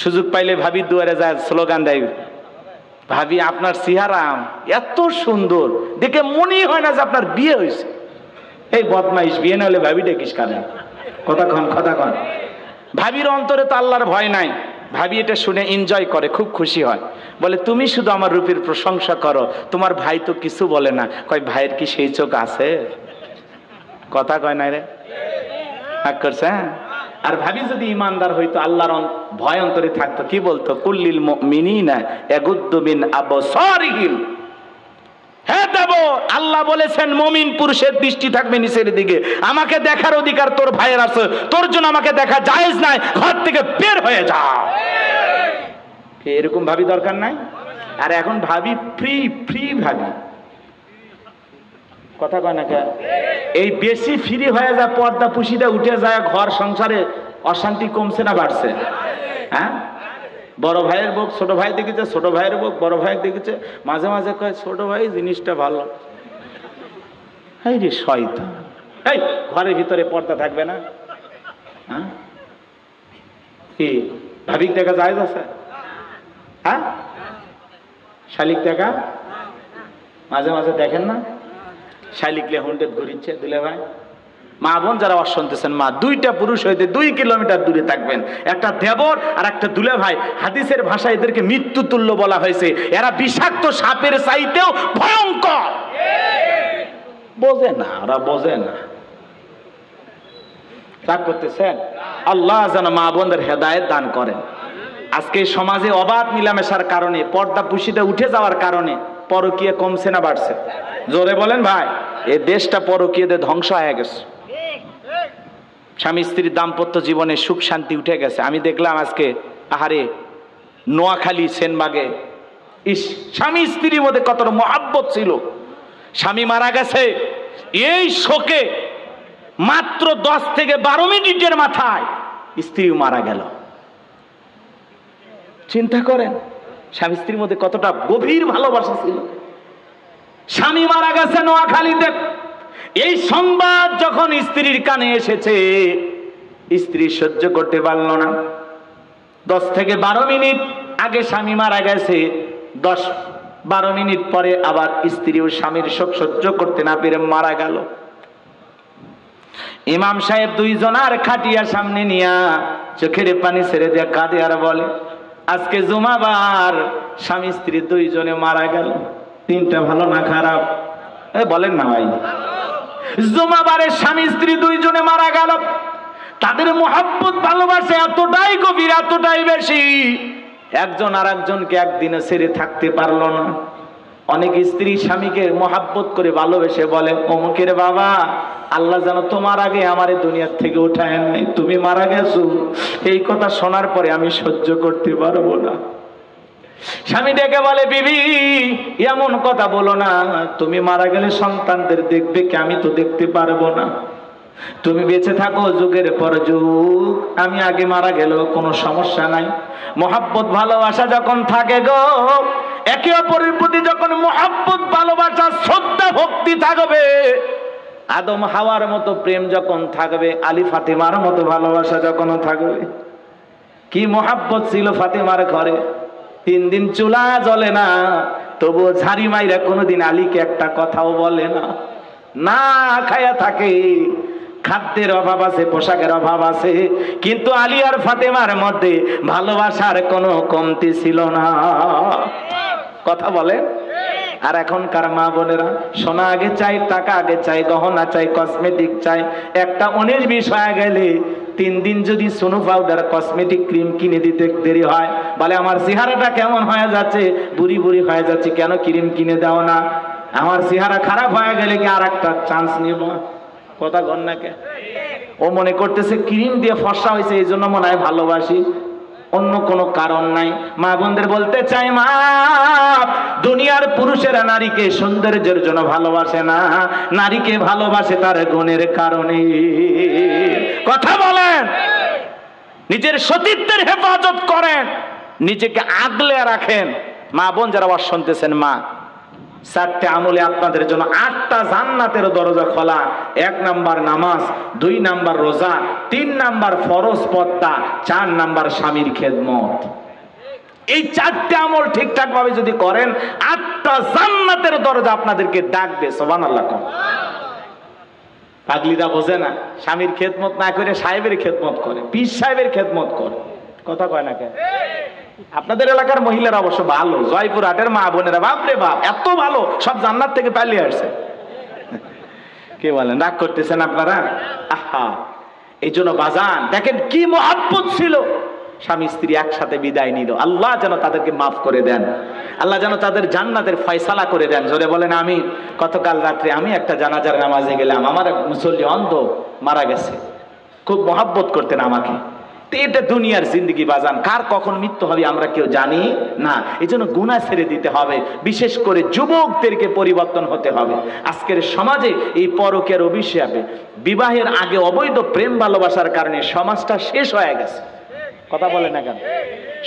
সুযোগ পাইলে ভাবির দুয়ারে যায় স্লোগান দেয়, ভাবি আপনার চেহারা এত সুন্দর দেখে মনেই হয় না যে আপনার বিয়ে হয়েছে। এই বদমাইশ, বিয়ে না হলে ভাবি ডেকিস কানে, কথা কন। ভাবির অন্তরে তো আল্লাহর ভয় নাই। ভাবি এটা শুনে এনজয় করে, খুব খুশি হয়, বলে তুমি শুধু আমার রূপের প্রশংসা করো, তোমার ভাই তো কিছু বলে না। কয় ভাইয়ের কি সেই চোখ আছে? কথা কয় নাই রে, রাগ করছে? আর ভাবি যদি ইমানদার হইতো, আল্লাহর ভয় অন্তরে থাকতো, কি বলতো? কুল্লিল মুমিনিনা ইয়াগুদ্দু মিন আবসারিহিম। হ্যাঁ দেব, আল্লাহ বলেছেন মুমিন পুরুষের দৃষ্টি থাকবে নিচের দিকে। আমাকে দেখার অধিকার তোর ভাইয়ের আছে, তোর জন্য আমাকে দেখা জায়েজ নাই, ঘর থেকে বের হয়ে যা। এরকম ভাবি দরকার নাই। আর এখন ভাবি ফ্রি ভাবি, কথা কয় না কে? এই বেশি ফ্রি হয়ে যায়, পর্দা পুশিটা উঠে যায়, ঘর সংসারে অশান্তি কমছে না বাড়ছে? হ্যাঁ, বড় ভাইয়ের বউ ছোট ভাই দেখেছে, ছোট ভাইয়ের বউ বড় ভাই দেখেছে, মাঝে মাঝে কয় ছোট ভাই জিনিসটা ভালো। এই রে শয়তান, এই ঘরের ভিতরে পর্দা থাকবে না? হ্যাঁ, কি ভাবিক দেখা যায় আছে? হ্যাঁ, শালিক দেখা মাঝে মাঝে দেখেন না? শালিকলে হুন্ডের ঘুরিচ্ছে দুলে ভাই। মা বোন যারা শুনতেছেন, মা দুইটা পুরুষ হইতে 2 কিলোমিটার দূরে থাকবেন। একটা দেবর আর একটা দুলে ভাই। হাদিসের ভাষায় এদেরকে মৃত্যু তুল্য বলা হয়েছে। এরা বিষাক্ত সাপের চাইতেও ভয়ঙ্কর। বোঝে না, ওরা বোঝে না। রাগ করতেছেন? আল্লাহ যেন মা বোনদের হেদায়েত দান করেন। আজকে সমাজে অবাধ মিলামেশার কারণে, পর্দা পুশিটা উঠে যাওয়ার কারণে পরকীয়া কমছে না বাড়ছে? জোরে বলেন ভাই। এই দেশটা পরকীয়াতে ধ্বংস হয়ে গেছে। স্বামী স্ত্রীর দাম্পত্য জীবনে সুখ শান্তি উঠে গেছে। আমি দেখলাম আজকে, আহারে, নোয়াখালী সেনবাগে, ইস, স্বামী স্ত্রীর মধ্যে কতটা মহাব্বত ছিল। স্বামী মারা গেছে, এই শোকে মাত্র 10 থেকে 12 মিনিটের মাথায় স্ত্রীও মারা গেল। চিন্তা করেন স্বামী স্ত্রীর মধ্যে কতটা গভীর ভালোবাসা ছিল। স্বামী মারা গেছে নোয়াখালীতে। এই সংবাদ যখন স্ত্রীর কানে এসেছে, স্ত্রী সহ্য করতে পারল না। 10 থেকে 12 মিনিট আগে স্বামী মারা গেছে, 10-12 মিনিট পরে আবার স্ত্রীও স্বামীর শোক সহ্য করতে না পেরে মারা গেল। ইমাম সাহেব 2 জনার খাটিয়া সামনে নিয়া চোখের পানি ছেড়ে দিয়ে কাঁদে আর বলে, আজকে জুমাবার, স্বামী স্ত্রী 2 জনে মারা গেল। দিনটা ভালো না খারাপ? বলেন না ভাই। জুমাবারে স্বামী স্ত্রী 2 জনে মারা গেল। তাদের মহব্বত ভালোবাসা এতটাই গভীর, এতটাই বেশি, একজন আর একজনকে একদিনে ছেড়ে থাকতে পারলো না। অনেক স্ত্রী স্বামীকে মহব্বত করে ভালোবেসে বলে, অমুকের বাবা, আল্লাহ যেন তোমার আগে আমার দুনিয়ার থেকে উঠায় নাই, তুমি মারা গেছো। এই কথা শোনার পরে আমি সহ্য করতে পারবো না। স্বামী ডেকে বলে, বিবি এমন কথা বলো না, তুমি মারা গেলে সন্তানদের দেখবে কি? আমি তো দেখতে পারবো না। তুমি বেঁচে থাকো যুগের পর যুগ, আমি আগে মারা গেলেও কোনো সমস্যা নাই। মহব্বত ভালোবাসা যখন থাকে গো, একে অপরের প্রতি যখন মহব্বত ভালোবাসা শ্রদ্ধা ভক্তি থাকবে, আদম হাওয়ার মতো প্রেম যখন থাকবে, আলী ফাতেমার মতো ভালোবাসা যখন থাকবে। কি মহব্বত ছিল ফাতেমার ঘরে। 3 দিন চুলা জ্বলে না, তবুও ঝাড়ি মাইরা কোনোদিন আলীকে একটা কথাও বলে না। না খায়া থাকে, খাদ্যের অভাব আছে, পোশাকের অভাব আছে, কিন্তু আলী আর ফাতেমার মধ্যে ভালোবাসার কোনো কমতি ছিল না। কথা বলে। আর এখনকার মা বোনেরা, সোনা আগে চাই, টাকা আগে চাই, গহনা চাই, কসমেটিক চাই। একটা 19-20 হয়ে গেলে 3 দিন যদি সোনো পাউডার, কসমেটিক ক্রিম কিনে দিতে দেরি হয়, বলে আমার চেহারাটা কেমন হয়ে যাচ্ছে, বুড়ি বুড়ি হয়ে যাচ্ছে, কেন ক্রিম কিনে দাও না? আমার চেহারা খারাপ হয়ে গেলে কি আর একটা চান্স নিব? কথা গন্যাকে ও মনে করতেছে ক্রিম দিয়ে ফর্সা হয়েছে, এই জন্য মনে হয় ভালোবাসি, অন্য কোনো কারণ নাই। মা বোনদের বলতে চাই, মা, দুনিয়ার পুরুষেরা নারীকে সৌন্দর্যের জন্য ভালোবাসে না, নারীকে ভালোবাসে তার গুণের কারণে। কথা বলেন। নিজের সতীত্বের হেফাজত করেন, নিজেকে আগলে রাখেন। মা বোন যারা শুনতেছেন, মা, চারটে আমলে আপনাদের জন্য 8টা জান্নাতের দরজা খোলা। 1 নাম্বার নামাজ, 2 নাম্বার রোজা, 3 নাম্বার ফরজ পর্দা, 4 নাম্বার স্বামীর খেদমত। এই 4টে আমল ঠিকঠাক ভাবে যদি করেন 8টা জান্নাতের দরজা আপনাদেরকে ডাকবে। সুবহানাল্লাহ। পাগলিরা বোঝে না, স্বামীর খেদমত না করে সাহেবের খেদমত করে, পীর সাহেবের খেদমত করে। কথা কয় না কেন? আপনাদের এলাকার মহিলারা অবশ্য ভালো, জয়পুরহাটের মা বোনেরা বাপরে বাপ এত ভালো, সব জান্নাত থেকে পালিয়ে আসছে। কে বলেন? রাগ করতেছেন আপনারা? আহা, এই জন্য বাজান দেখেন কি মহব্বত ছিল, স্বামী স্ত্রী একসাথে বিদায় নিল। আল্লাহ যেন তাদেরকে মাফ করে দেন, আল্লাহ যেন তাদের জান্নাতের ফয়সালা করে দেন। জোরে বলেন আমি। গতকাল রাত্রে আমি একটা জানাজার নামাজে গেলাম, আমার এক মুসল্লি অন্ধ মারা গেছে, খুব মহব্বত করতেন আমাকে। এটা দুনিয়ার জিন্দগি বাজান, কার কখন মৃত্যু হবে আমরা কেউ জানি না। এই জন্য গুনাহ ছেড়ে দিতে হবে, বিশেষ করে যুবকদেরকে পরিবর্তন হতে হবে। আজকের সমাজে এই পরকীয়ার অভিশাপে, বিবাহের আগে অবৈধ প্রেম ভালোবাসার কারণে সমাজটা শেষ হয়ে গেছে। কথা বলে না কেন?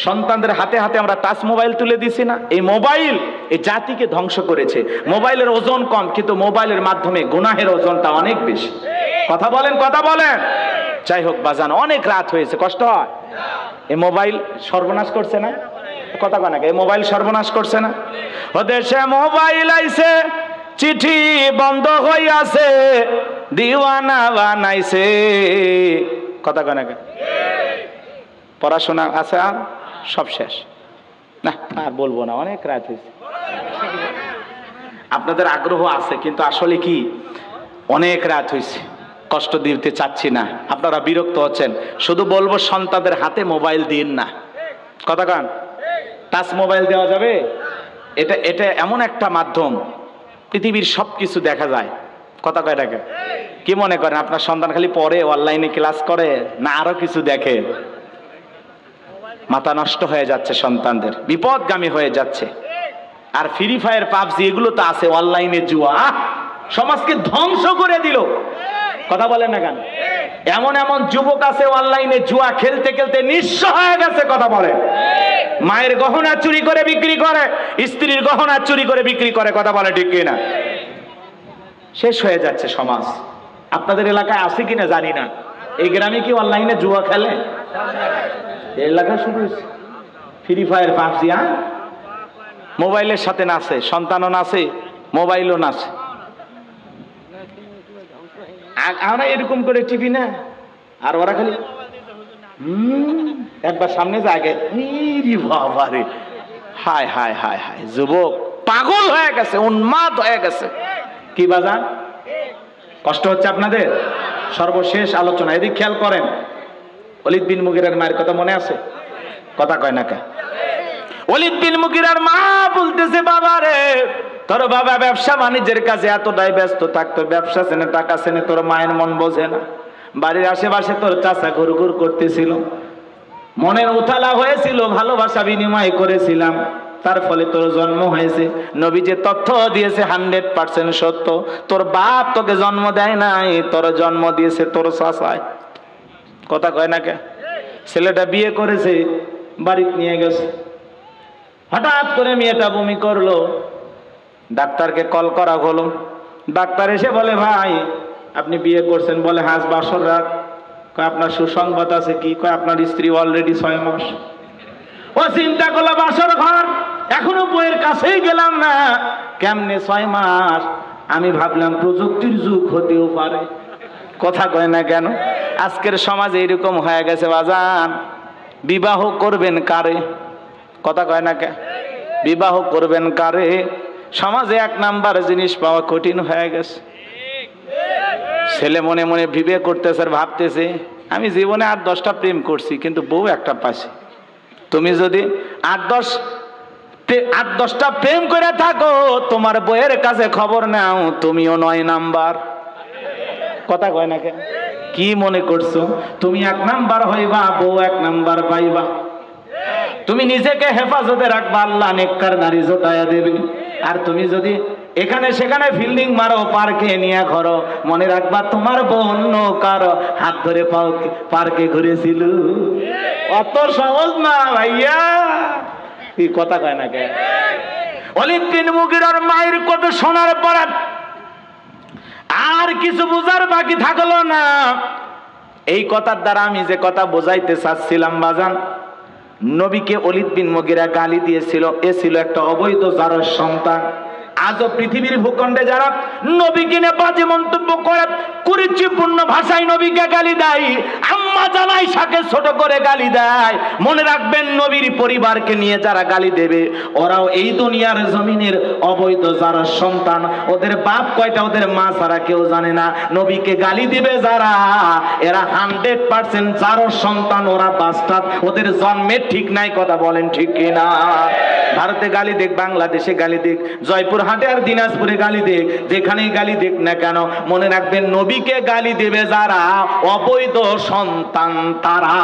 সন্তানদের হাতে হাতে আমরা টাচ মোবাইল তুলে দিছি না? এই মোবাইল এই জাতিকে ধ্বংস করেছে। মোবাইলের ওজন কম, কিন্তু মোবাইলের মাধ্যমে গুনাহের ওজনটা অনেক বেশি। কথা বলেন, কথা বলেন। যাই হোক বাজান, অনেক রাত হয়েছে, কষ্ট হয়। এই মোবাইল সর্বনাশ করছে না? কথা কয় না? এই মোবাইল সর্বনাশ করছে না? ও দেশে মোবাইল আইছে, চিঠি বন্ধ হইয়াছে, দিওয়ানা বানাইছে। কথা কয় না? পড়াশোনা আছে আর সব শেষ। না আর বলবো না, অনেক রাত হয়েছে। আপনাদের আগ্রহ আছে, কিন্তু আসলে কি অনেক রাত হয়েছে, কষ্ট দিতে চাচ্ছি না, আপনারা বিরক্ত হচ্ছেন। শুধু বলবো সন্তানদের হাতে মোবাইল দিন না। কথা কান, টাচ মোবাইল দেওয়া যাবে? এটা এটা এমন একটা মাধ্যম, পৃথিবীর সব কিছু দেখা যায়। কথা কয়টাকে কি মনে করেন আপনার সন্তান খালি পড়ে, অনলাইনে ক্লাস করে, না আরো কিছু দেখে? মাথা নষ্ট হয়ে যাচ্ছে, সন্তানদের বিপদগামী হয়ে যাচ্ছে। আর ফ্রি ফায়ার, পাবজি এগুলো তো আছে, অনলাইনে জুয়া, সমাজকে ধ্বংস করে দিল। কথা বলেন না কেন? এমন এমন যুবক আছে অনলাইনে জুয়া খেলতে খেলতে নিঃস্ব হয়ে গেছে। কথা বলে, মায়ের গহনা চুরি করে বিক্রি করে, স্ত্রীর গহনা চুরি করে বিক্রি করে। কথা বলে ঠিক কিনা? শেষ হয়ে যাচ্ছে সমাজ। আপনাদের এলাকায় আছে কিনা জানি না, এই গ্রামে কি অনলাইনে জুয়া খেলে? এলাকা শুরু হয়েছে ফ্রি ফায়ার, পাবজি। মোবাইলের সাথে নাচে, সন্তানও নাচে, মোবাইলও নাচে। আমরা এরকম করে টিভি না, আর ওরা খালি একবার সামনে জায়গায়, বাবারে, হায় হায় হায় হায়, যুবক পাগল হয়ে গেছে, উন্মাদ হয়ে গেছে। কি বাজান, কষ্ট হচ্ছে আপনাদের? সর্বশেষ আলোচনা, এদিক খেয়াল করেন। ওলীদ বিন মুগীরার মায়ের কথা মনে আছে? কথা কয় না কে? ওলীদ বিন মুগীরার মা বলতেছে, বাবা রে, তোর বাবা ব্যবসা বাণিজ্যের কাজে এতটাই ব্যস্ত থাকতো, ব্যবসা চেনে, টাকা চেনে, তোর মায়ের মন বোঝে না। বাড়ির আশেপাশে তোর চাচা ঘুরঘুর করতেছিল, মনের উথালা হয়েছিল, ভালোবাসা বিনিময় করেছিলাম, তার ফলে তোর জন্ম হয়েছে। নবী যে তথ্য দিয়েছে 100% সত্য। তোর বাপ তোকে জন্ম দেয় নাই, তোর জন্ম দিয়েছে তোর চাচায়। কথা কয় না কে? ছেলেটা বিয়ে করেছে, বাড়িতে নিয়ে গেছে, হঠাৎ করে মেয়েটা বমি করলো, ডাক্তারকে কল করা হলো। ডাক্তার এসে বলে, ভাই আপনি বিয়ে করছেন? বলে, হ্যাঁ, বাসর রাত। কয়, আপনার সুসংবাদ আছে কি? কয়, আপনার স্ত্রী অলরেডি 6 মাস। ও চিন্তা করলো, বাসর ঘর এখনো বইয়ের কাছেই গেলাম না, কেমনে 6 মাস? আমি ভাবলাম প্রযুক্তির যুগ হতেও পারে। কথা কয় না কেন? আজকের সমাজ এইরকম হয়ে গেছে বাজান। বিবাহ করবেন কারে? কথা কয় না কে? বিবাহ করবেন কারে? সমাজে 1 নাম্বার জিনিস পাওয়া কঠিন হয়ে গেছে। ছেলে মনে মনে বিয়ে করতেছে আর ভাবতেছে, আমি জীবনে 8-10টা প্রেম করছি, কিন্তু বউ একটা পাইছি। তুমি যদি 8-10টা প্রেম করে থাকো, তোমার বউয়ের কাছে খবর নাও, তুমিও 9 নাম্বার। কথা কয় না কে? কি মনে করছো তুমি 1 নাম্বার হইবা, বউ 1 নাম্বার পাইবা? তুমি নিজেকে হেফাজতে রাখবা, আল্লাহ নেককার নারী জোটায়া দেবে। আর তুমি যদি এখানে সেখানে ফিল্ডিং মারো, পার্কে নিয়ে ঘরো, মনে রাখবা তোমার বউ অন্য কারো হাত ধরে পার্কে ঘুরেছিল। অত সহজ না ভাইয়া। কি কথা কয় না কে? ওয়ালিদ বিন মুগিরার মায়ের কথা শোনার পর আর কিছু বোঝার বাকি থাকলো না। এই কথার দ্বারা আমি যে কথা বোঝাইতে চাচ্ছিলাম বাজান, নবীকে ওয়ালিদ বিন মুগিরা গালি দিয়েছিল, এ ছিল একটা অবৈধ জারজ সন্তান। আজও পৃথিবীর ভূখণ্ডে যারা নবীকে নিয়ে বাজে মন্তব্য করে, কুরুচিপূর্ণ ভাষায় নবীকে গালি দেয়, আম্মা জান আয়েশাকে ছোট করে গালি দেয়, মনে রাখবেন নবীর পরিবারকে নিয়ে যারা গালি দেবে ওরাও এই দুনিয়ার জমিনের অবৈধ জারজ সন্তান। ওদের বাপ কয়টা, ওদের মা ছাড়া কেউ জানে না। নবীকে গালি দিবে যারা, এরা 100% জারজ সন্তান, ওরা বাস্টার্ড, ওদের জন্মের ঠিক নাই। কথা বলেন ঠিক কিনা? ভারতে গালি দেখ, বাংলাদেশে গালি দেখ, জয়পুরহাটে আর দিনাজপুরে গালি দেখ, যেখানেই গালি দেখ না কেন, মনে রাখবেন নবীকে গালি দেবে যারা অবৈধ সন্তান তারা।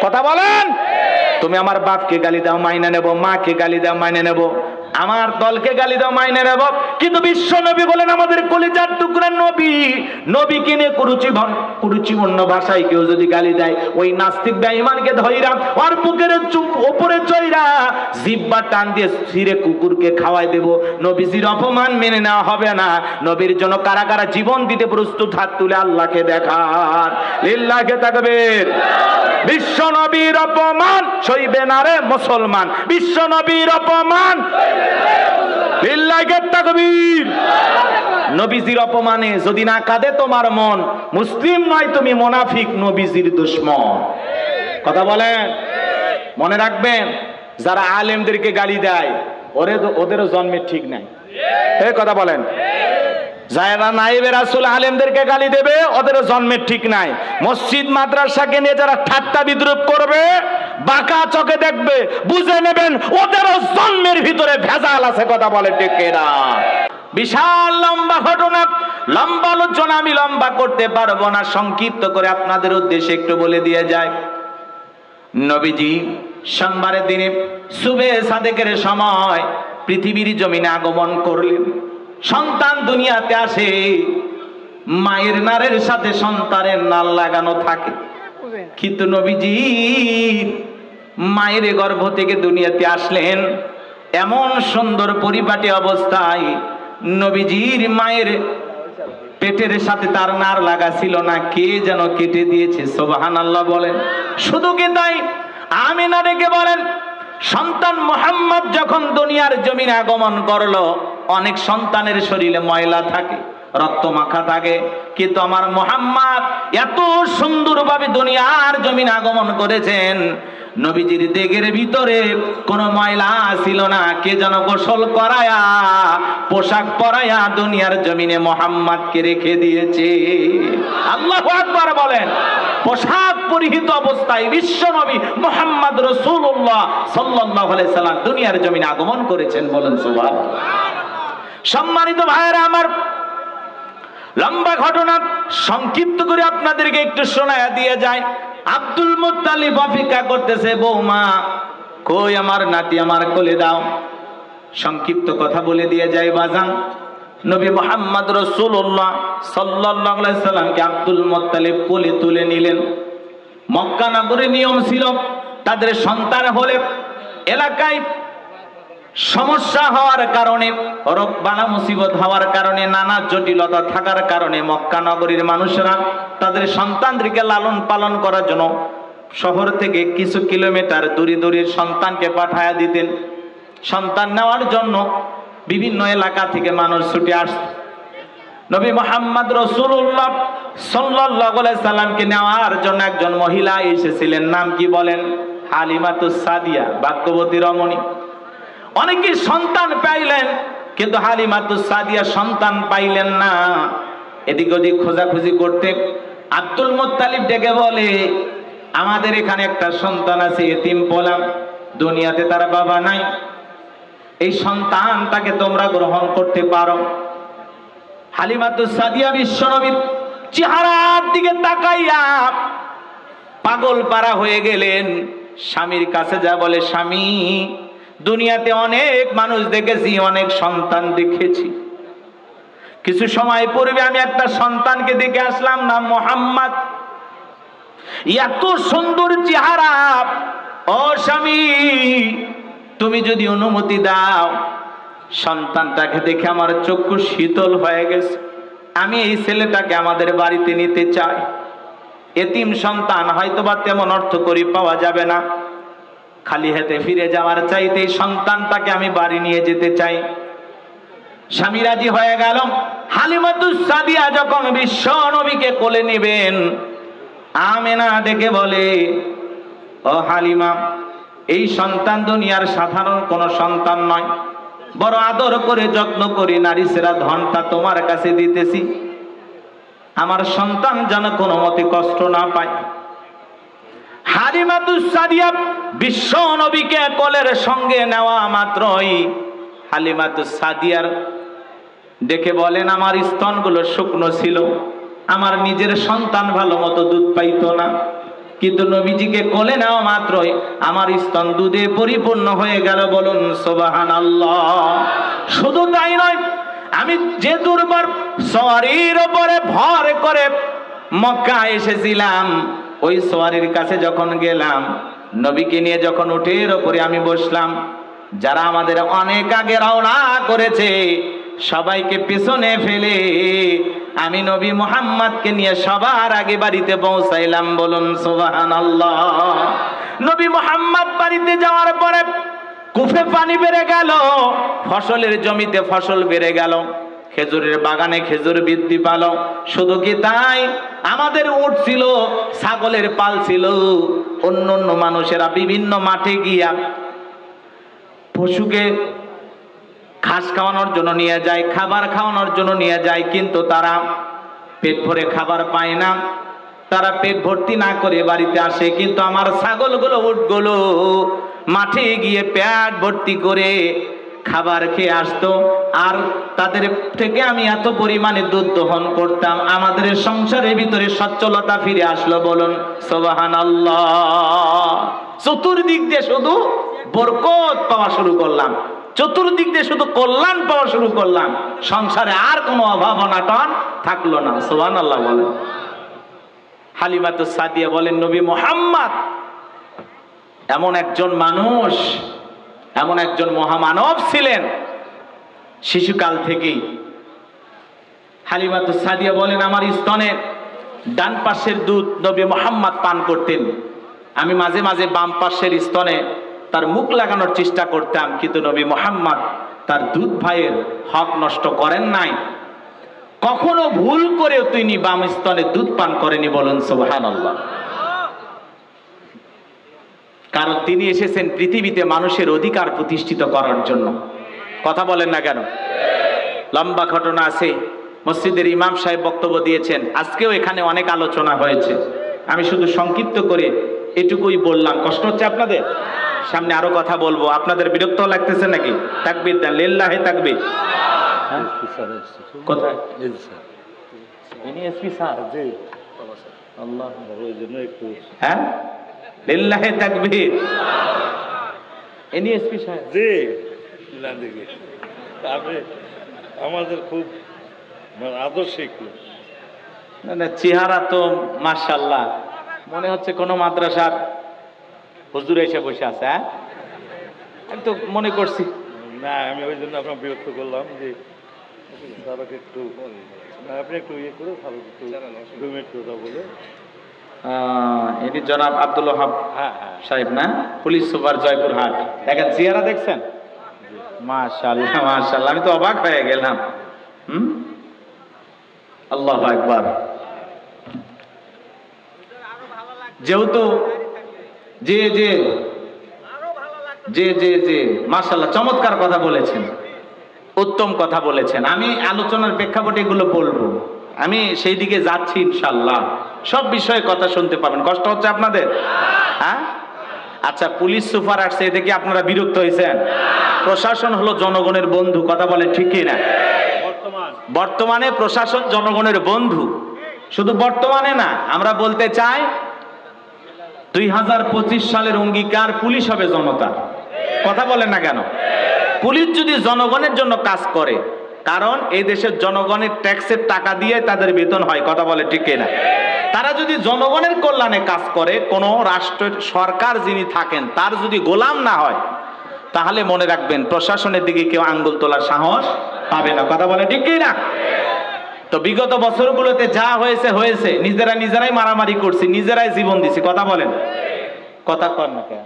কথা বলেন। তুমি আমার বাপকে গালি দাও মাইনে নেব, মাকে গালি দাও মাইনে নেব, আমার দলকে গালি দাও মাইনে নেব, কিন্তু বিশ্ব নবী বলেন আমাদের কলিজার টুকরা নবী, নবীকে নিয়ে কুরুচিপূর্ণ ভাষায় কেউ যদি গালি দেয়, ওই নাস্তিক বেঈমানকে ধইরা ওর বুকের উপরে চইরা জিহ্বা টান দিয়ে ছিঁড়ে কুকুরকে খাওয়াই দেব। নবীজির অপমান মেনে নেওয়া হবে না। নবীর জন্য কারা কারা জীবন দিতে প্রস্তুত, হাত তুলে আল্লাহকে দেখান। লিল্লাহে তাকবীর। বিশ্ব নবীর অপমান সইবে না রে মুসলমান, বিশ্ব নবীর অপমান। লিল্লাহে তাকবীর। নবীজির অপমানে যদি না কাঁদে তোমার মন, মুসলিম নয় তুমি মুনাফিক, নবীজির দুশমন। কথা বলেন। মনে রাখবেন যারা আলেমদেরকে গালি দেয় ওদেরও জন্মের ঠিক নাই। এই কথা বলেন। যারা নায়েবে রাসূল আলেমদেরকে গালি দেবে ওদেরও জন্মের ঠিক নাই। মসজিদ মাদ্রাসাকে নিয়ে যারা ঠাট্টা বিদ্রুপ করবে, বাঁকা চোখে দেখবে, বুঝে নেবেন ওদেরও জন্মের ভিতরে ভেজাল আছে। কথা বলেন ঠিক কিনা? বিশাল লম্বা ঘটনা, লম্বা আলোচনা আমি লম্বা করতে পারবো না, সংক্ষিপ্ত করে আপনাদের উদ্দেশ্যে একটু বলে দিয়ে যায়। নবীজি সোমবারের দিনে সুবে সাদেকের সময় পৃথিবীর জমিনে আগমন করলেন। সন্তান দুনিয়াতে আসে, মায়ের নারের সাথে সন্তানের নাল লাগানো থাকে, কিন্তু নবীজি মায়ের গর্ভ থেকে দুনিয়াতে আসলেন এমন সুন্দর পরিপাটি অবস্থায়, নবীজির মায়ের পেটের সাথে তার নার লাগা ছিল না, কে যেন কেটে দিয়েছে। সুবহানাল্লাহ বলেন। শুধু কি তাই, আমিনা ডেকে বলেন সন্তান মুহাম্মদ যখন দুনিয়ার জমিনে আগমন করলো, অনেক সন্তানের শরীরে ময়লা থাকে, রক্ত মাখা থাকে, কিন্তু আমার মুহাম্মদ এত সুন্দরভাবে দুনিয়ার জমিনে আগমন করেছেন, নবীজির দেগের ভিতরে কোনো ময়লা ছিল না। কে যেন গোসল করায়া পোশাক পরায়া দুনিয়ার জমিনে মুহাম্মদকে রেখে দিয়েছে। আল্লাহু আকবার বলেন। পোশাক পরিহিত অবস্থায় বিশ্ব নবী মুহাম্মদ রাসূলুল্লাহ সাল্লাল্লাহু আলাইহি সাল্লাম দুনিয়ার জমিনে আগমন করেছেন। বলেন সুবহানাল্লাহ। সম্মানিত ভাইরা আমার, লম্বা ঘটনা সংক্ষিপ্ত করে আপনাদেরকে একটু শোনায়া দিয়ে যায়। আব্দুল মুত্তালিব অপেক্ষা করতেছে, বৌমা কই আমার নাতি, আমার কোলে দাও। সংক্ষিপ্ত কথা বলে দিয়ে যায় বাজান, নবী মুহাম্মদ রাসূলুল্লাহ সাল্লাল্লাহু আলাইহি সাল্লামকে আব্দুল মুত্তালিব কোলে তুলে নিলেন। মক্কা নগরের নিয়ম ছিল তাদের সন্তান হলে এলাকায় সমস্যা হওয়ার কারণে, রোগ বালা মুসিবত হওয়ার কারণে, নানা জটিলতা থাকার কারণে মক্কা নগরীর মানুষরা তাদের সন্তানদেরকে লালন পালন করার জন্য শহর থেকে কিছু কিলোমিটার দূরে দূরে সন্তানকে পাঠায়া দিতেন। সন্তান নেওয়ার জন্য বিভিন্ন এলাকা থেকে মানুষ ছুটে আসত। নবী মুহাম্মদ রাসূলুল্লাহ সাল্লাল্লাহু আলাইহি সাল্লামকে নেওয়ার জন্য একজন মহিলা এসেছিলেন। নাম কি বলেন? হালিমাতুস সাদিয়া, ভাগ্যবতী রমণী। অনেকে সন্তান পাইলেন, কিন্তু হালিমাতুস সাদিয়া সন্তান পাইলেন না। এদিক ওদিক খোঁজাখুঁজি করতে আব্দুল মুত্তালিব ডেকে বলে, আমাদের এখানে একটা সন্তান আছে, এতিম পোলা, দুনিয়াতে তার বাবা নাই, এই সন্তানটাকে তোমরা গ্রহণ করতে পারো। হালিমাতুস সাদিয়া বিশ্বনবীর চেহারার দিকে তাকাইয়া পাগল পারা হয়ে গেলেন। স্বামীর কাছে যা বলে, স্বামী দুনিয়াতে অনেক মানুষ দেখেছি, অনেক সন্তান দেখেছি, কিছু সময় পূর্বে আমি একটা সন্তানকে দেখে আসলাম, নাম মুহাম্মদ, এত সুন্দর চেহারা। ও স্বামী তুমি যদি অনুমতি দাও, সন্তানটাকে দেখে আমার চক্ষু শীতল হয়ে গেছে, আমি এই ছেলেটাকে আমাদের বাড়িতে নিতে চাই। এতিম সন্তান, হয়তোবা তেমন অর্থ করি পাওয়া যাবে না, খালি হাতে ফিরে যাওয়ার চাইতে এই সন্তানটাকে আমি বাড়ি নিয়ে যেতে চাই। স্বামী রাজি হয়ে গেল। হালিমাতুস সাদিয়া যখন বিশ্ব নবীকে কোলে নেবেন, আমেনা ডেকে বলে, ও হালিমা, এই সন্তান দুনিয়ার সাধারণ কোন সন্তান নয়, বড় আদর করে যত্ন করে নারী সেরা ধনটা তোমার কাছে দিতেছি, আমার সন্তান যেন কোনো মতে কষ্ট না পায়। হালিমাতুস সাদিয়া বিশ্ব নবীকে কোলের সঙ্গে নেওয়া মাত্রই হালিমাতুস সাদিয়ার ডেকে বলেন, আমার স্তনগুলো শুকনো ছিল, আমার নিজের সন্তান ভালো মতো দুধ পাইতো না, কিন্তু নবীজিকে কোলে নেওয়া মাত্রই আমার স্তন দুধে পরিপূর্ণ হয়ে গেল। বলুন সুবহানাল্লাহ। শুধু তাই নয়, আমি যে দুর্বার সওয়ারির উপরে ভর করে মক্কা এসেছিলাম, ওই সওয়ারির কাছে যখন গেলাম, নবীকে নিয়ে যখন উটের উপরে আমি বসলাম, যারা আমাদের অনেক আগে রওনা করেছে সবাইকে পেছনে ফেলে আমি নবী মুহাম্মদকে নিয়ে সবার আগে বাড়িতে পৌঁছাইলাম। বলুন সুবহানাল্লাহ। নবী মুহাম্মদ বাড়িতে যাওয়ার পরে কুফে পানি বেড়ে গেল, ফসলের জমিতে ফসল বেড়ে গেল, খেজুরের বাগানে খেজুর বৃদ্ধি পেল। শুধু কি তাই, আমাদের উট ছিল, ছাগলের পাল ছিল, অন্য অন্য মানুষেরা বিভিন্ন মাঠে গিয়া পশুকে ঘাস খাওয়ানোর জন্য নিয়ে যায়, খাবার খাওয়ানোর জন্য নিয়ে যায়, কিন্তু তারা পেট ভরে খাবার পায় না, তারা পেট ভর্তি না করে বাড়িতে আসে। কিন্তু আমার ছাগলগুলো উটগুলো মাঠে গিয়ে পেট ভর্তি করে খাবার খেয়ে আসতো, আর তাদের থেকে আমি এত পরিমাণে দুধ দহন করতাম, আমাদের সংসারের ভিতরে সচ্ছলতা ফিরে আসলো। বলুন সুবহানাল্লাহ। চতুর্দিক দিয়ে শুধু বরকত পাওয়া শুরু করলাম, চতুর্দিক দিয়ে শুধু কল্যাণ পাওয়া শুরু করলাম, সংসারে আর কোনো অভাব অনাটন থাকলো না। সুবহানাল্লাহ বলেন। হালিমাতুস সাদিয়া বলেন, নবী মুহাম্মদ এমন একজন মানুষ, এমন একজন মহামানব ছিলেন, শিশুকাল থেকেই। হালিমাতুস সাদিয়া বলেন, আমার স্তনে ডান পাশের দুধ নবী মুহাম্মদ পান করতেন, আমি মাঝে মাঝে বাম পাশের স্তনে তার মুখ লাগানোর চেষ্টা করতাম, কিন্তু নবী মুহাম্মদ তার দুধ ভাইয়ের হক নষ্ট করেন নাই, কখনো ভুল করেও তিনি বাম স্তনে দুধ পান করেনি। বলুন সুবহানাল্লাহ। কারণ তিনি এসেছেন পৃথিবীতে মানুষের অধিকার প্রতিষ্ঠিত করার জন্য। কথা বলেন না কেন? লম্বা ঘটনা আছে, মসজিদের ইমাম সাহেব বক্তব্য দিয়েছেন, আজকেও এখানে অনেক আলোচনা হয়েছে, আমি শুধু সংক্ষিপ্ত করে এটুকুই বললাম। কষ্ট হচ্ছে আপনাদের? সামনে আরো কথা বলবো, আপনাদের বিরক্ত লাগতেছে নাকি? তাকবীর দেন, লিল্লাহি তাকবীর। কোথায় এসপি স্যার? জি আল্লাহ, ওই জন্য একটু হ্যাঁ লিল্লাহি তাকবীর। এসপি সাহেব জি না দেখি আপনি আমাদের খুব আদর্শিক না, চেহারা তো মাশাআল্লাহ, মনে হচ্ছে কোনো মাদ্রাসার হুজুর এসে বসে আছে। হ্যাঁ, আমি তো মনে করছি না, আমি ওই জন্য আপনার বিরক্ত করলাম যে একটু আপনি একটু ইয়ে করে একটু 2 মিনিট কথা বলে। এটি জনাব আব্দুল ওহাব সাহেব না, পুলিশ সুপার জয়পুরহাট। দেখেন চেহারা দেখছেন, মাশাআল্লাহ মাশাআল্লাহ, আমি তো অবাক হয়ে গেলাম। আল্লাহু আকবার। যেহেতু জি জি জি জি জি মাশাআল্লাহ, চমৎকার কথা বলেছেন, উত্তম কথা বলেছেন। আমি আলোচনার প্রেক্ষাপটে এগুলো বলবো, আমি সেই দিকে যাচ্ছি ইনশাআল্লাহ। সব বিষয়ে কথা শুনতে পাবেন। কষ্ট হচ্ছে আপনাদের? হ্যাঁ, আচ্ছা, পুলিশ সুপার আসছে, এতে কি আপনারা বিরক্ত হয়েছেন? প্রশাসন হলো জনগণের বন্ধু, কথা বলে ঠিক কি না? বর্তমানে প্রশাসন জনগণের বন্ধু, শুধু বর্তমানে না, আমরা বলতে চাই 2025 সালের অঙ্গীকার পুলিশ হবে জনতার। কথা বলেন না কেন? পুলিশ যদি জনগণের জন্য কাজ করে, কারণ এই দেশের জনগণের ট্যাক্সের টাকা দিয়ে তাদের বেতন হয়, কথা বলে ঠিক না? তারা যদি জনগণের কল্যাণে কাজ করে, কোন রাষ্ট্রের সরকার যিনি থাকেন তার যদি গোলাম না হয়, তাহলে মনে রাখবেন প্রশাসনের দিকে কেউ আঙ্গুল তোলার সাহস পাবে না। কথা বলে ঠিক কি না? তো বিগত বছরগুলোতে যা হয়েছে হয়েছে, নিজেরাই মারামারি করছি, নিজেরাই জীবন দিছি। কথা বলেন, কথা কর না কেন?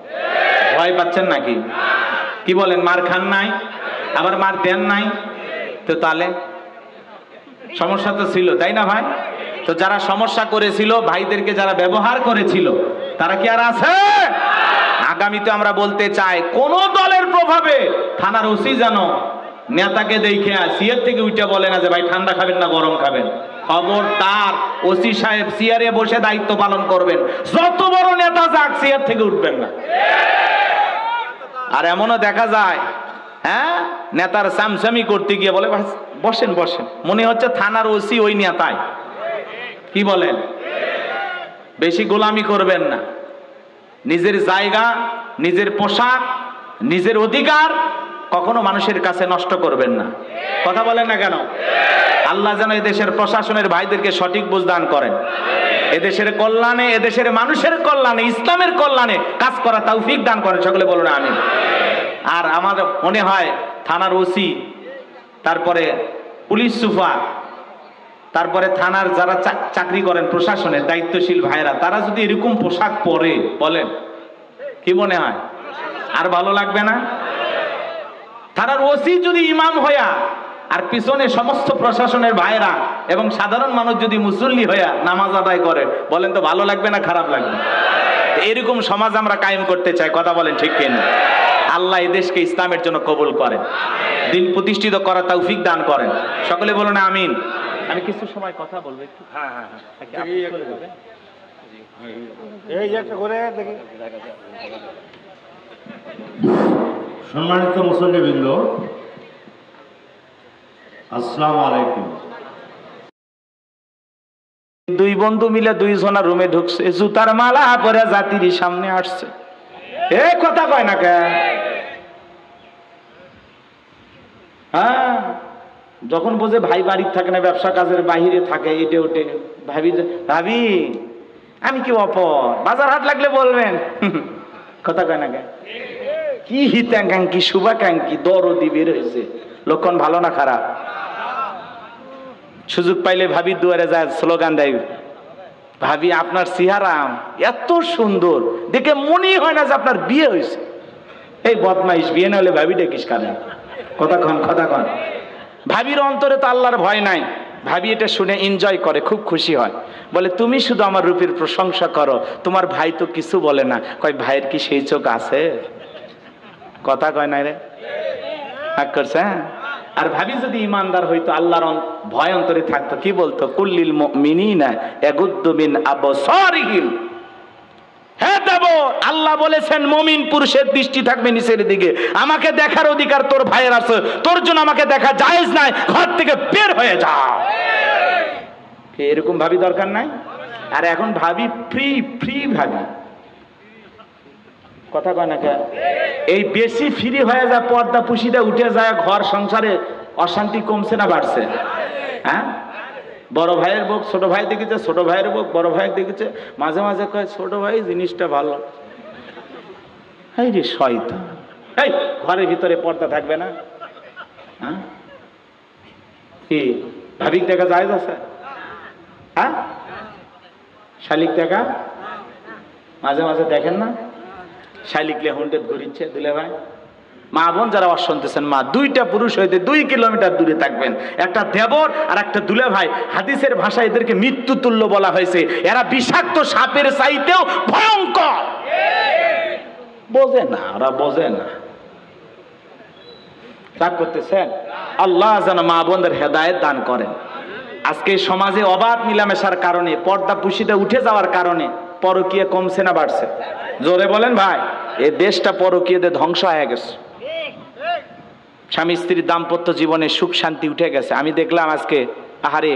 ভয় পাচ্ছেন নাকি? কি বলেন, মার খান নাই, আবার মার দেন নাই, তো তাহলে সমস্যা তো ছিল, তাই না ভাই? তো যারা সমস্যা করেছিল, ভাইদেরকে যারা ব্যবহার করেছিল, তারা কি আর আছে? আগামীতে আমরা বলতে চাই, কোন দলের প্রভাবে থানার ওসি জানো নেতাকে দেখে সিয়ার থেকে উঠে বলে না যে ভাই ঠান্ডা খাবেন না গরম খাবেন। খবরদার, ওসি সাহেব সিয়ারে বসে দায়িত্ব পালন করবেন, যত বড় নেতা যাক সিয়ার থেকে উঠবেন না। আর এমনও দেখা যায়, হ্যাঁ, নেতার সামসামি করতে গিয়ে বলে বসেন বসেন, মনে হচ্ছে থানার ওসি ওই নেতাই। কি বলেন? বেশি গোলামি করবেন না। নিজের জায়গা, নিজের পোশাক, নিজের অধিকার কখনো মানুষের কাছে নষ্ট করবেন না। কথা বলেন না কেন? আল্লাহ যেন এদেশের প্রশাসনের ভাইদেরকে সঠিক বুঝ দান করেন, এদেশের কল্যাণে, এদেশের মানুষের কল্যাণে, ইসলামের কল্যাণে কাজ করা তৌফিক দান করেন। সকলে বলুন আমিন। আর আমার মনে হয় থানার ওসি, তারপরে পুলিশ সুপার, তারপরে থানার যারা চাকরি করেন, প্রশাসনের দায়িত্বশীল ভাইরা, তারা যদি এরকম পোশাক পরে, বলেন কি মনে হয়? আর ভালো লাগবে না? থানার ওসি যদি ইমাম হইয়া আর পিছনে সমস্ত প্রশাসনের ভাইরা এবং সাধারণ মানুষ যদি মুসল্লি হইয়া নামাজ আদায় করে, বলেন তো ভালো লাগবে না খারাপ লাগবে? এরকম সমাজ আমরা কায়েম করতে চাই। কথা বলেন ঠিক কিনা? আল্লাহ এই দেশকে ইসলামের জন্য কবুল করেন, দিন প্রতিষ্ঠিত করার তৌফিক দান করেন। সকলে বলুন আমিন। আমি কিছু সময় কথা বলবো একটু। সম্মানিত মুসল্লিবৃন্দ, আসসালামু আলাইকুম। দুই বন্ধু মিলে দুইজনা রুমে ঢুকছে, জুতার মালা পরে জাতির সামনে আসছে। এ কথা কয় না কে? হ্যাঁ, যখন বোঝে ভাই বাড়ির থাকে না, ব্যবসা কাজের বাহিরে থাকে, এটে ওঠে, ভাবি ভাবি আমি কি অপর, বাজার হাট লাগলে বলবেন। কথা কয় না কে? কি হিতাকাঙ্ক্ষী শুভাকাঙ্ক্ষী দরদি বের হয়েছে, লক্ষণ ভালো না খারাপ? সুযোগ পাইলে ভাবির দুয়ারে যায়, স্লোগান দেয়, ভাবি আপনার চেহারা এত সুন্দর, দেখে মনেই হয় না যে আপনার বিয়ে হয়েছে। এই বদমাইশ, বিয়ে না হলে ভাবি ডেকিস কানে। কথা কন, কথা কন। ভাবির অন্তরে তো আল্লাহর ভয় নাই। ভাবি এটা শুনে এনজয় করে, খুব খুশি হয়, বলে তুমি শুধু আমার রূপের প্রশংসা করো, তোমার ভাই তো কিছু বলে না। কয় ভাইয়ের কি সেই চোখ আছে? কথা কয় নাই রে, ভাগ করছে। আর ভাবি যদি ইমানদার হইতো, আল্লাহর ভয় অন্তরে থাকতো, কি বলতো? কুল্লিল মুমিনিনা ইয়াগুদ্দু মিন আবসারিহিম। হে দেব, আল্লাহ বলেছেন মুমিন পুরুষের দৃষ্টি থাকবে নিচের দিকে। আমাকে দেখার অধিকার তোর ভাইয়ের আছে, তোর জন্য আমাকে দেখা জায়েজ নাই, ঘর থেকে বের হয়ে যা। এরকম ভাবি দরকার নাই। আর এখন ভাবি ফ্রি ফ্রি ভাবি। কথা কয় না কে? এই বেশি ফ্রি হয়ে যায়, পর্দা পুশিটা উঠে যায়, ঘর সংসারে অশান্তি কমছে না বাড়ছে? হ্যাঁ, বড় ভাইয়ের বউ ছোট ভাই দেখেছে, ছোট ভাইয়ের বউ বড় ভাই দেখেছে, মাঝে মাঝে কয় ছোট ভাই জিনিসটা ভালো। এই রে শয়তান, এই ঘরের ভিতরে পর্দা থাকবে না? হ্যাঁ, কি ভাবিক দেখা যায় আছে? হ্যাঁ, শালিক দেখা মাঝে মাঝে দেখেন না? শালিকলে হুন্ডে ঘুরিচ্ছে দিলে ভাই। মা বোন যারা অশুনতেছেন, মা দুইটা পুরুষ হইতে 2 কিলোমিটার দূরে থাকবেন। একটা দেবর আর একটা দুলে ভাই। হাদিসের ভাষায় এদেরকে মৃত্যু তুল্য বলা হয়েছে। এরা বিষাক্ত সাপের চাইতেও ভয়ঙ্কর। বোঝে না, ওরা বোঝে না। রাগ করতেছেন? আল্লাহ যেন মা বোনদের হেদায়েত দান করেন। আজকে সমাজে অবাধ মিলামেশার কারণে, পর্দা পুশিটা উঠে যাওয়ার কারণে পরকীয়া কমছে না বাড়ছে? জোরে বলেন ভাই। এই দেশটা পরকীয়াতে ধ্বংস হয়ে গেছে। স্বামী স্ত্রীর দাম্পত্য জীবনে সুখ শান্তি উঠে গেছে। আমি দেখলাম আজকে, আহারে,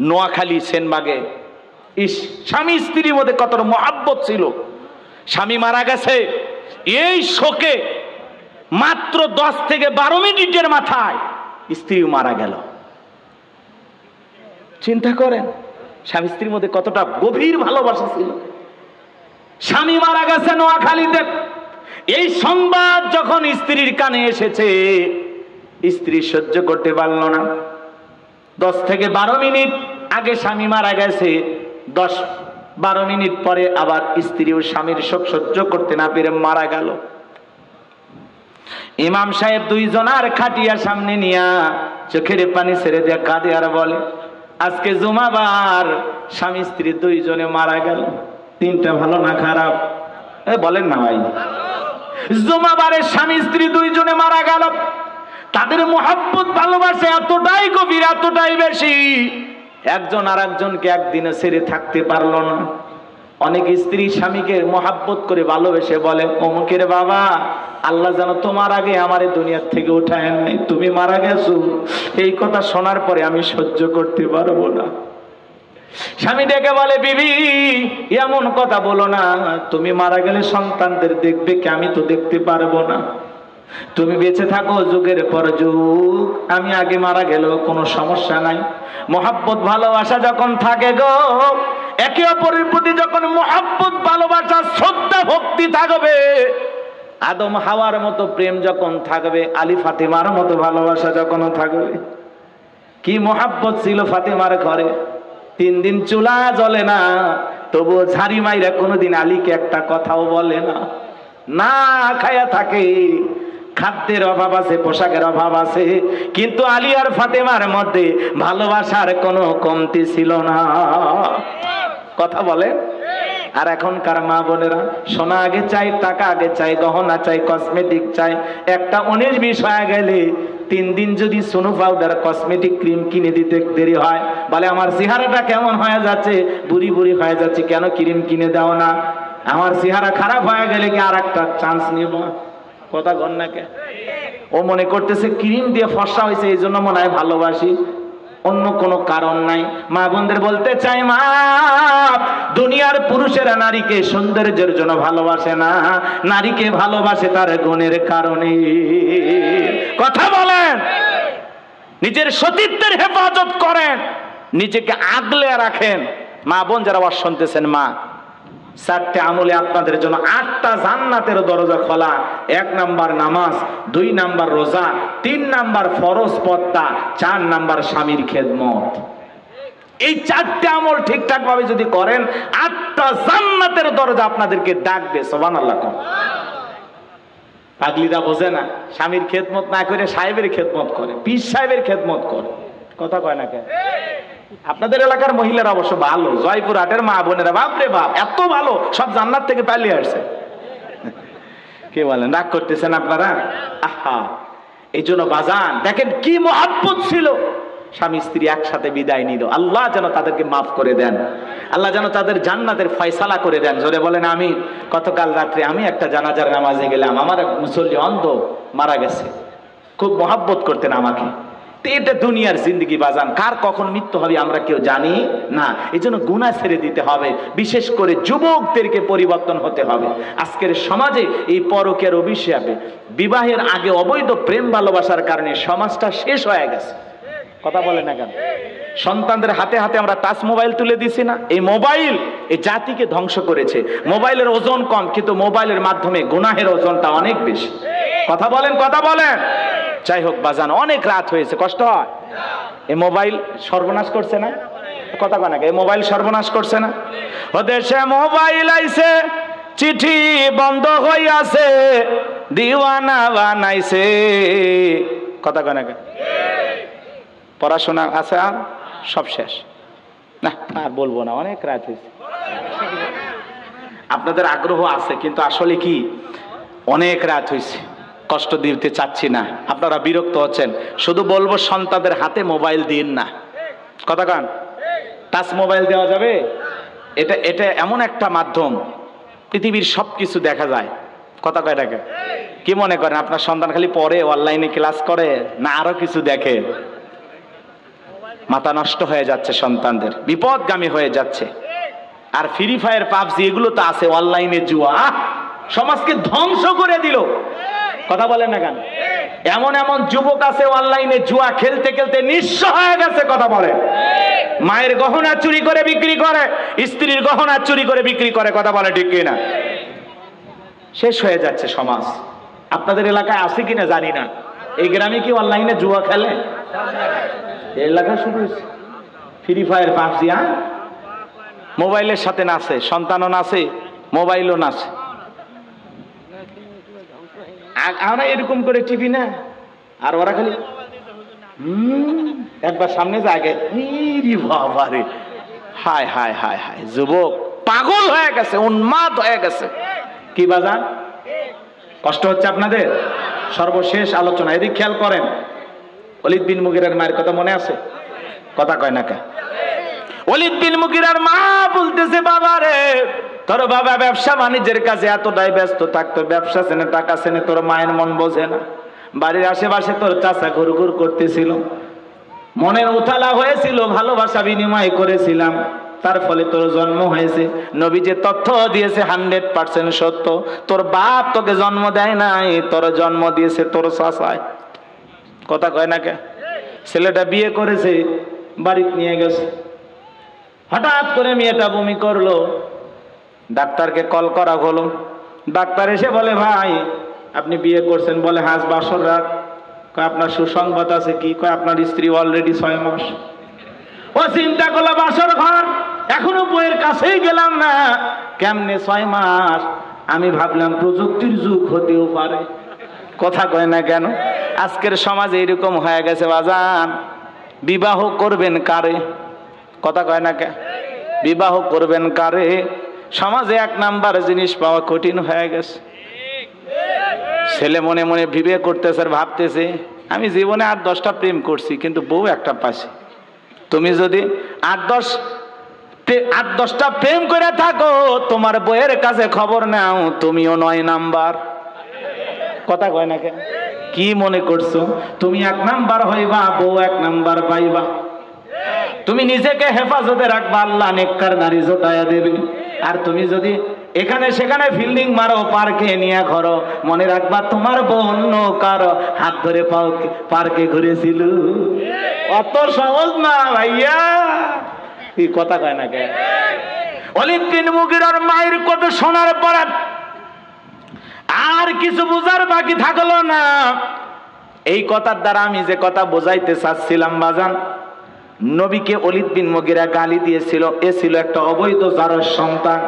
নোয়াখালী সেনবাগে, ইস, স্বামী স্ত্রীর মধ্যে কত মহাব্বত ছিল। স্বামী মারা গেছে, এই শোকে মাত্র 10 থেকে 12 মিনিটের মাথায় স্ত্রীও মারা গেল। চিন্তা করেন স্বামী স্ত্রীর মধ্যে কতটা গভীর ভালোবাসা ছিল। স্বামী মারা গেছে নোয়াখালীতে, এই সংবাদ যখন স্ত্রীর কানে এসেছে, স্ত্রী সহ্য করতে পারল না। 10 থেকে 12 মিনিট আগে স্বামী মারা গেছে, 10-12 মিনিট পরে আবার স্ত্রীও স্বামীর শোক সহ্য করতে না পেরে মারা গেল। ইমাম সাহেব দুইজনার খাটিয়া সামনে নিয়া চোখের পানি ছেড়ে দিয়ে কাঁদে আর বলে, আজকে জুমাবার, স্বামী স্ত্রী দুইজনে মারা গেল। দিনটা ভালো না খারাপ? বলেন না ভাই। জুমাবারে স্বামী স্ত্রী দুইজনে মারা গেল। তাদের মোহাব্বত ভালোবাসা এতটাই গভীর, এতটাই বেশি, একজন আর একজনকে একদিনে ছেড়ে থাকতে পারলো না। অনেক স্ত্রী স্বামীকে মোহাব্বত করে ভালোবেসে বলে, অমুকের বাবা, আল্লাহ যেন তোমার আগে আমারে দুনিয়ার থেকে উঠায় নাই, তুমি মারা গেছো। এই কথা শোনার পরে আমি সহ্য করতে পারবো না। স্বামী ডেকে বলে, বিবি এমন কথা বলো না, তুমি মারা গেলে সন্তানদের দেখবে কি? আমি তো দেখতে পারবো না। তুমি বেঁচে থাকো যুগের পর যুগ, আমি আগে মারা গেলেও কোনো সমস্যা নাই। মোহাব্বত ভালোবাসা যখন থাকে গো, একে অপরের প্রতি যখন মোহাব্বত ভালোবাসা শ্রদ্ধা ভক্তি থাকবে, আদম হাওয়ার মতো প্রেম যখন থাকবে, আলী ফাতিমার মতো ভালোবাসা যখন থাকবে। কি মোহাব্বত ছিল ফাতিমার ঘরে, 3 দিন চুলা জ্বলে না, তবুও ঝাড়ি মাইরা কোনোদিন আলীকে একটা কথাও বলে না। না খায়া থাকে, খাদ্যের অভাব আছে, পোশাকের অভাব আছে, কিন্তু আলী আর ফাতেমার মধ্যে ভালোবাসার কোনো কমতি ছিল না। কথা বলে। আর এখনকার মা বোনেরা, সোনা আগে চাই, টাকা আগে চাই, গহনা চাই, কসমেটিক চাই। একটা 19-20 হয়ে গেলে 3 দিন যদি সোনো পাউডার কসমেটিক ক্রিম কিনে দিতে দেরি হয়, বলে আমার চেহারাটা কেমন হয়ে যাচ্ছে, বুড়ি বুড়ি হয়ে যাচ্ছে, কেন ক্রিম কিনে দাও না? আমার চেহারা খারাপ হয়ে গেলে কি আর একটা চান্স নিব? কথা গন্যাকে ও মনে করতেছে ক্রিম দিয়ে ফর্সা হয়েছে, এই জন্য মনে হয় ভালোবাসি, অন্য কোনো কারণ নাই। মা বোনদের বলতে চাই, মা, দুনিয়ার পুরুষেরা নারীকে সৌন্দর্যের জন্য ভালোবাসে না, নারীকে ভালোবাসে তার গুণের কারণে। কথা বলেন। নিজের সতীত্বের হেফাজত করেন, নিজেকে আগলে রাখেন। মা বোন যারা ওয়াজ শুনতেছেন, মা, 4টে আমলে আপনাদের জন্য 8টা জান্নাতের দরজা খোলা। 1 নাম্বার নামাজ, 2 নাম্বার রোজা, 3 নাম্বার ফরজ পর্দা, 4 নাম্বার স্বামীর খেদমত। এই 4টে আমল ঠিকঠাক ভাবে যদি করেন, 8টা জান্নাতের দরজা আপনাদেরকে ডাকবে। সুবহানাল্লাহ। পাগলিরা বোঝে না, স্বামীর খেদমত না করে সাহেবের খেদমত করে, পীর সাহেবের খেদমত করে। কথা কয় না কেন? আপনাদের এলাকার মহিলারা অবশ্য ভালো, জয়পুর হাটের মা বোনেরা বাপরে বাপ এত ভালো, সব জান্নাত থেকে পালিয়ে আসছে। কে বলেন? রাগ করতেছেন আপনারা? আহা, এই জন্য বাজান দেখেন কি মহব্বত ছিল। স্বামী স্ত্রী একসাথে বিদায় নিল, আল্লাহ যেন তাদেরকে মাফ করে দেন, আল্লাহ যেন তাদের জান্নাতের ফয়সালা করে দেন। জোরে বলেন আমি। গতকাল রাত্রে আমি একটা জানাজার নামাজে গেলাম, আমার এক মুসল্লি অন্ধ মারা গেছে, খুব মহব্বত করতেন আমাকে। এটা দুনিয়ার জিন্দগি বাজান, কার কখন মৃত্যু হবে আমরা কেউ জানি না। এই জন্য গুনাহ ছেড়ে দিতে হবে, বিশেষ করে যুবকদেরকে পরিবর্তন হতে হবে। আজকের সমাজে এই পরকীয়ার অভিশাপে, বিবাহের আগে অবৈধ প্রেম ভালোবাসার কারণে সমাজটা শেষ হয়ে গেছে। কথা বলে না কেন? সন্তানদের হাতে হাতে আমরা টাচ মোবাইল তুলে দিছি না? এই মোবাইল এই জাতিকে ধ্বংস করেছে। মোবাইলের ওজন কম, কিন্তু মোবাইলের মাধ্যমে গুনাহের ওজনটা অনেক বেশি। কথা বলেন, কথা বলেন। যাই হোক বাজান, অনেক রাত হয়েছে, কষ্ট হয়। এই মোবাইল সর্বনাশ করছে না? কথা কয় না, এই মোবাইল সর্বনাশ করছে না? ও দেশে মোবাইল আইছে, চিঠি বন্ধ হইয়াছে, দিওয়ানা বানাইছে। কথা কয় না, পড়াশোনা আছে আর সব শেষ। না আর বলবো না, অনেক রাত হয়েছে। আপনাদের আগ্রহ আছে, কিন্তু আসলে কি অনেক রাত হয়েছে, কষ্ট দিতে চাচ্ছি না, আপনারা বিরক্ত হচ্ছেন। শুধু বলবো সন্তানদের হাতে মোবাইল দিন না। কথা কান, টাচ মোবাইল দেওয়া যাবে? এটা এটা এমন একটা মাধ্যম, পৃথিবীর সব কিছু দেখা যায়। কথা কয় টাকা কি মনে করেন আপনার সন্তান খালি পড়ে, অনলাইনে ক্লাস করে, না আরো কিছু দেখে? মাথা নষ্ট হয়ে যাচ্ছে, সন্তানদের বিপদগামী হয়ে যাচ্ছে। আর ফ্রি ফায়ার, পাবজি এগুলো তো আছে, অনলাইনে জুয়া, সমাজকে ধ্বংস করে দিল। কথা বলেন না কেন? এমন এমন যুবক আছে অনলাইনে জুয়া খেলতে খেলতে নিঃস্ব হয়ে গেছে। কথা বলে। মায়ের গহনা চুরি করে বিক্রি করে, স্ত্রীর গহনা চুরি করে বিক্রি করে। কথা বলে ঠিক কিনা? শেষ হয়ে যাচ্ছে সমাজ। আপনাদের এলাকায় আছে কিনা জানি না, এই গ্রামে কি অনলাইনে জুয়া খেলে? এই এলাকায় শুরু হয়েছে ফ্রি ফায়ার, পাবজি। মোবাইলের সাথে নাচে, সন্তানও নাচে, মোবাইলও নাচে। আমরা এরকম করে টিভি না, আর ওরা খালি একবার সামনে জাগে, বাবারে, হায় হায় হায় হায়, যুবক পাগল হয়ে গেছে, উন্মাদ হয়ে গেছে। কি বাজান, কষ্ট হচ্ছে আপনাদের? সর্বশেষ আলোচনা, এদিক খেয়াল করেন। ওলীদ বিন মুগীরার মায়ের কথা মনে আছে? কথা কয় না কে? ওলীদ বিন মুগীরার মা বলতেছে, বাবা রে, তোর বাবা ব্যবসা বাণিজ্যের কাজে এতটাই ব্যস্ত থাকতো, ব্যবসা চেনে, টাকা চেনে, তোর মায়ের মন বোঝে না। বাড়ির আশেপাশে তোর চাচা ঘুরঘুর করতেছিল, মনের উথালা হয়েছিল, ভালোবাসা বিনিময় করেছিলাম, তার ফলে তোর জন্ম হয়েছে। নবী যে তথ্য দিয়েছে 100% সত্য। তোর বাপ তোকে জন্ম দেয় নাই, তোর জন্ম দিয়েছে তোর চাচায়। কথা কয় না কে? ছেলেটা বিয়ে করেছে, বাড়িতে নিয়ে গেছে, হঠাৎ করে মেয়েটা বমি করলো, ডাক্তারকে কল করা হলো। ডাক্তার এসে বলে, ভাই আপনি বিয়ে করছেন? বলে, হাজ বাসর রাত। কয়, আপনার সুসংবাদ আছে কি? কয়, আপনার স্ত্রী অলরেডি 6 মাস। ও চিন্তা করলো, বাসর ঘর এখনো বইয়ের কাছেই গেলাম না, কেমনে 6 মাস? আমি ভাবলাম প্রযুক্তির যুগ হতেও পারে। কথা কয় না কেন? আজকের সমাজে এরকম হয়ে গেছে বাজান। বিবাহ করবেন কারে? কথা কয় না কে? বিবাহ করবেন কারে? সমাজে 1 নাম্বার জিনিস পাওয়া কঠিন হয়ে গেছে। ছেলে মনে মনে বিয়ে করতেছে, আর ভাবতেছে, আমি জীবনে 8-10টা প্রেম করছি, কিন্তু বউ একটা পাইছি। তুমি যদি 8-10টা প্রেম করে থাকো, তোমার বউয়ের কাছে খবর নাও, তুমিও 9 নাম্বার। কথা কয় না কেন? কি মনে করছো তুমি 1 নাম্বার হইবা, বউ 1 নাম্বার পাইবা? তুমি নিজেকে হেফাজতে রাখবা, আল্লাহ নেককার নারী জোটায়া দেবে। আর তুমি যদি এখানে সেখানে ফিল্ডিং মারো, পার্কে নিয়ে ঘরো, মনে রাখবা তোমার বউ অন্য কারো হাত ধরে পার্কে ঘুরেছিল। অত সহজ না ভাইয়া। কি কথা কয় না কে? ওলীদ বিন মুগীরার মায়ের কথা শোনার পর আর কিছু বুঝার বাকি থাকলো না। এই কথার দ্বারা আমি যে কথা বোঝাইতে চাচ্ছিলাম বাজান, নবীকে ওলীদ বিন মুগীরা গালি দিয়েছিল, এ ছিল একটা অবৈধ জারজ সন্তান।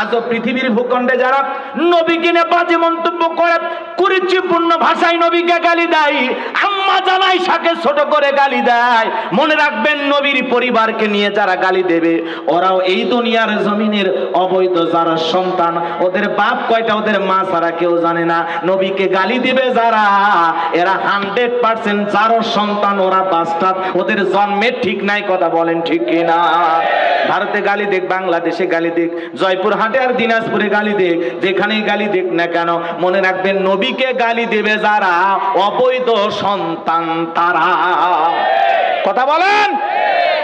আজও পৃথিবীর ভূখণ্ডে যারা নবীকে নিয়ে বাজে মন্তব্য করে, কুরুচিপূর্ণ ভাষায় নবীকে গালি দেয়, আম্মা জানাইশাকে ছোট করে গালি দেয়, মনে রাখবেন নবীর পরিবারকে নিয়ে যারা গালি দেবে, ওরাও এই দুনিয়ার জমিনের অবৈধ জারজ সন্তান। ওদের বাপ কয়টা, ওদের মা ছাড়া কেউ জানে না। নবীকে গালি দিবে যারা, এরা 100% জারজ সন্তান, ওরা বাস্টার্ড, ওদের জন্মের ঠিক নাই। কথা বলেন ঠিক কিনা? ভারতে গালি দেখ, বাংলাদেশে গালি দেখ, জয়পুরহাটে আর দিনাজপুরে গালি দেখ, যেখানেই গালি দেখ না কেন, মনে রাখবেন নবীকে গালি দেবে যারা, অবৈধ সন্তান তারা। কথা বলেন।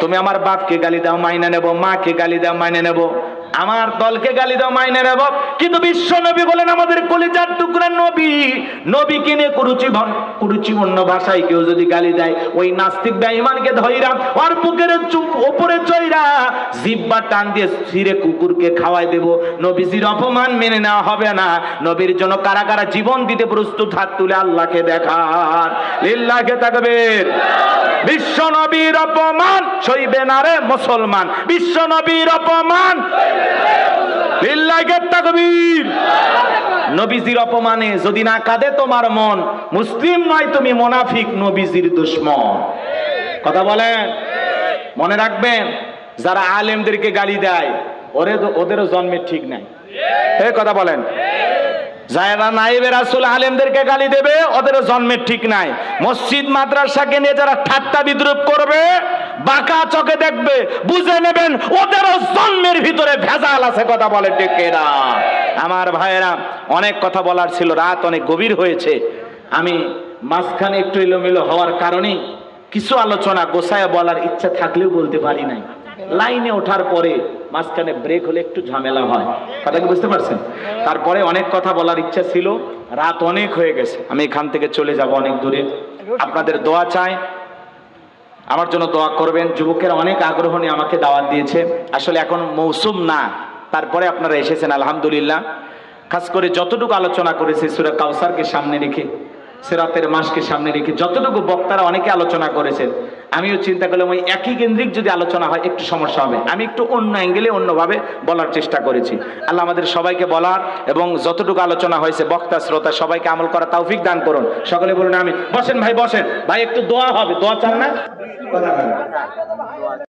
তুমি আমার বাপকে গালি দাও, মাইনে নেব, মাকে গালি দাও, মাইনে নেব, আমার দলকে গালি দাও, মাইনে নেব, কিন্তু বিশ্ব নবী বলেন আমাদের কলিজার টুকরা নবী, নবীকে নিয়ে কুরুচিপূর্ণ ভাষায় কেউ যদি গালি দেয়, ওই নাস্তিক বেঈমানকে ধইরা ওর বুকের উপরে চইরা জিহ্বা টান দিয়ে ছিঁড়ে কুকুরকে খাওয়াই দেব। নবীজির অপমান মেনে নেওয়া হবে না। নবীর জন্য কারা কারা জীবন দিতে প্রস্তুত, হাত তুলে আল্লাহকে দেখান। লিল্লাহি তাকবীর। বিশ্ব নবীর অপমান সইবে না রে মুসলমান, বিশ্ব নবীর অপমান। লিল্লাহি তাকবীর। নবীজির অপমানে যদি না কাঁদে তোমার মন, মুসলিম নয় তুমি, মুনাফিক, নবীজির দুশমন। কথা বলেন। মনে রাখবেন, যারা আলেমদেরকে গালি দেয়, ওদেরও জন্মের ঠিক নাই। এই কথা বলেন। যারা নায়েবে রাসূল আলেমদেরকে গালি দেবে, ওদেরও জন্মের ঠিক নাই। মসজিদ মাদ্রাসাকে নিয়ে যারা ঠাট্টা বিদ্রুপ করবে, বাঁকা চোখে দেখবে, বুঝে নেবেন ওদেরও জন্মের ভিতরে ভেজাল আছে। কথা বলে ঠিক কিনা? আমার ভাইয়েরা, অনেক কথা বলার ছিল, রাত অনেক গভীর হয়েছে। আমি মাঝখানে একটু এলোমেলো হওয়ার কারণে কিছু আলোচনা গোছায় বলার ইচ্ছা থাকলেও বলতে পারি নাই। লাইনে ওঠার পরে মাঝখানে ব্রেক হলে একটু ঝামেলা হয়। কথা কি বুঝতে পারছেন? তারপরে অনেক কথা বলার ইচ্ছা ছিল, রাত অনেক হয়ে গেছে, আমি এখান থেকে চলে যাব অনেক দূরে। আপনাদের দোয়া চাই, আমার জন্য দোয়া করবেন। যুবকেরা অনেক আগ্রহ নিয়ে আমাকে দাওয়াত দিয়েছে। আসলে এখন মৌসুম না, তারপরে আপনারা এসেছেন, আলহামদুলিল্লাহ। খাস করে যতটুকু আলোচনা করেছে সূরা কাউসারকে সামনে রেখে, সিরাতের মাসকে সামনে রেখে যতটুকু বক্তারা অনেকে আলোচনা করেছেন, আমিও চিন্তা করলাম ওই একই কেন্দ্রিক যদি আলোচনা হয় একটু সমস্যা হবে। আমি একটু অন্য অ্যাঙ্গেলে অন্যভাবে বলার চেষ্টা করেছি। আল্লাহ আমাদের সবাইকে বলার এবং যতটুকু আলোচনা হয়েছে বক্তা শ্রোতা সবাইকে আমল করা তৌফিক দান করুন। সকলে বলুন আমি। বসেন ভাই, বসেন ভাই, একটু দোয়া হবে, দোয়া চান না?